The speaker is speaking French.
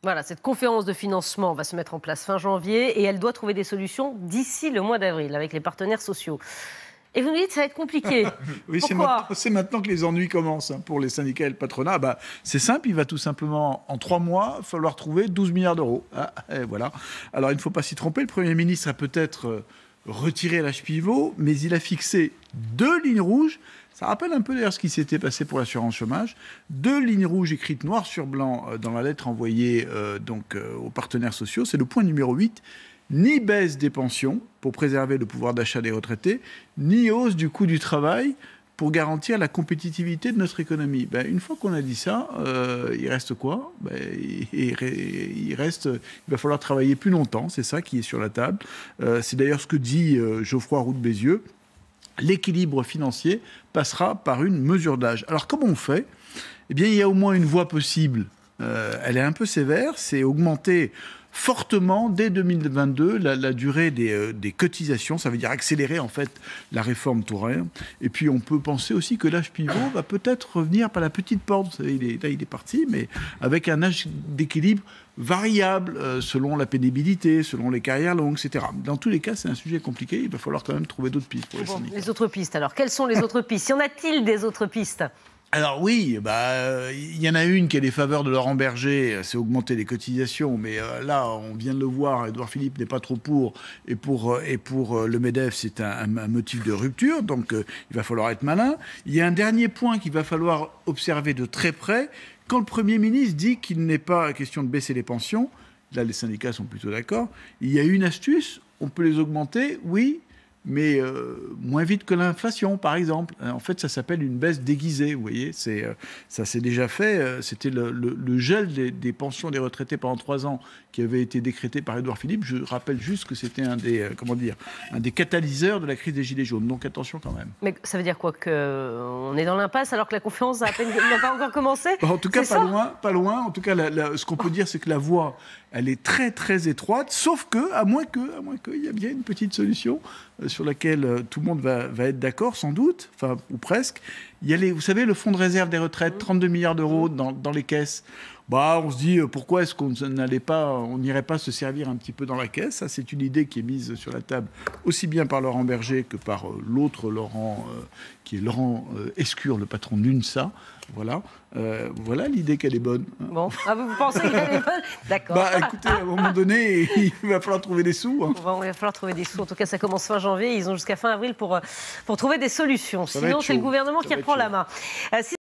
Voilà, cette conférence de financement va se mettre en place fin janvier et elle doit trouver des solutions d'ici le mois d'avril avec les partenaires sociaux. Et vous nous dites que ça va être compliqué. Oui, Pourquoi? c'est maintenant que les ennuis commencent pour les syndicats et le patronat. C'est simple, il va tout simplement, en 3 mois, falloir trouver 12 milliards d'euros. Et voilà. Alors, il ne faut pas s'y tromper. Le Premier ministre a peut-être retiré l'âge pivot, mais il a fixé 2 lignes rouges. Ça rappelle un peu d'ailleurs ce qui s'était passé pour l'assurance chômage. 2 lignes rouges écrites noir sur blanc dans la lettre envoyée aux partenaires sociaux. C'est le point numéro 8. Ni baisse des pensions pour préserver le pouvoir d'achat des retraités, ni hausse du coût du travail pour garantir la compétitivité de notre économie. Une fois qu'on a dit ça, il reste quoi? Il va falloir travailler plus longtemps, c'est ça qui est sur la table. C'est d'ailleurs ce que dit Geoffroy Roux de Bézieux. L'équilibre financier passera par une mesure d'âge. Alors comment on fait? Eh bien, il y a au moins une voie possible. Elle est un peu sévère, c'est augmenter fortement dès 2022 la durée des cotisations. Ça veut dire accélérer en fait la réforme Touraine. Et puis on peut penser aussi que l'âge pivot va peut-être revenir par la petite porte. Vous savez, il est parti, mais avec un âge d'équilibre variable selon la pénibilité, selon les carrières longues, etc. Dans tous les cas, c'est un sujet compliqué. Il va falloir quand même trouver d'autres pistes pour les syndicats. Les autres pistes, alors, quelles sont les autres pistes? Y en a-t-il des autres pistes? Alors oui, il y en a une qui est les faveurs de Laurent Berger, c'est augmenter les cotisations, mais là, on vient de le voir, Édouard Philippe n'est pas trop pour, et pour le MEDEF, c'est un motif de rupture, donc il va falloir être malin. Il y a un dernier point qu'il va falloir observer de très près. Quand le Premier ministre dit qu'il n'est pas question de baisser les pensions, là les syndicats sont plutôt d'accord, il y a une astuce, on peut les augmenter, oui, mais moins vite que l'inflation, par exemple. En fait, ça s'appelle une baisse déguisée, vous voyez. Ça s'est déjà fait. C'était le gel des pensions des retraités pendant 3 ans qui avait été décrété par Édouard Philippe. Je rappelle juste que c'était un des catalyseurs de la crise des Gilets jaunes. Donc attention quand même. Mais ça veut dire quoi? Qu'on est dans l'impasse alors que la conférence n'a pas encore commencé? En tout cas, pas loin. En tout cas, ce qu'on peut dire, c'est que la voie, elle est très, très étroite, sauf que, à moins qu'il y ait bien une petite solution sur laquelle tout le monde va être d'accord, sans doute, enfin, ou presque. Il y a vous savez, le fonds de réserve des retraites, 32 milliards d'euros dans les caisses. On se dit, pourquoi est-ce qu'on n'irait pas se servir un petit peu dans la caisse? Ça, c'est une idée qui est mise sur la table aussi bien par Laurent Berger que par l'autre Laurent, qui est Laurent Escure, le patron de l'UNSA. Voilà l'idée qu'elle est bonne. Bon, vous pensez qu'elle est bonne? D'accord. Écoutez, à un moment donné, il va falloir trouver des sous. Hein. Il va falloir trouver des sous. En tout cas, ça commence fin janvier. Ils ont jusqu'à fin avril pour trouver des solutions. Sinon, c'est le gouvernement qui reprend la main.